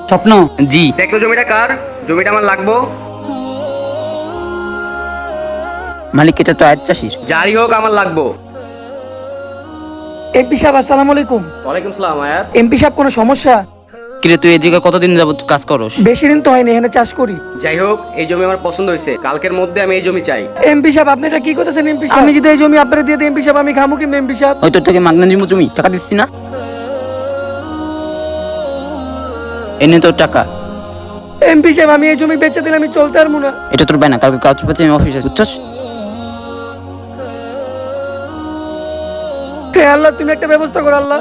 স্বপ্ন। জি। দেখতো জমিটা কার? জমিটা আমার লাগবো। মালিক, এটা তো আয়াত চাষির। যারই হোক আমার লাগবো। এমপি সাহেব আসসালামু আলাইকুম। ওয়ালাইকুম সালাম আয়াত। এমপি সাহেব কোনো সমস্যা? কিরে, তুই এদিকে কতদিন যাবত কাজ করস? বেশি দিন তো হয়নি, এখানে চাষ করি। যাই হোক, এই জমি আমার পছন্দ হয়েছে, কালকের মধ্যে আমি এই জমি চাই। এমপি সাহেব আপনি এটা কি করতেছেন? এমপি সাহেব আমি যদি এই জমি আপনারা দিয়ে দিই এমপি সাহেব, আমি খামু কিনবো এমপি সাহেব? ওই তোর থেকে মাগনা জিমু, তুমি টাকা দিচ্ছি না? এনে তোর টাকা। এমপি সাহেব আমি এই জমি বেচে দিলে আমি চলতে পারবো না। এটা তোর বায়না, কালকে কাজ পাচ্ছি আমি অফিসে, বুঝছস? হে আল্লাহ, তুমি একটা ব্যবস্থা করো আল্লাহ।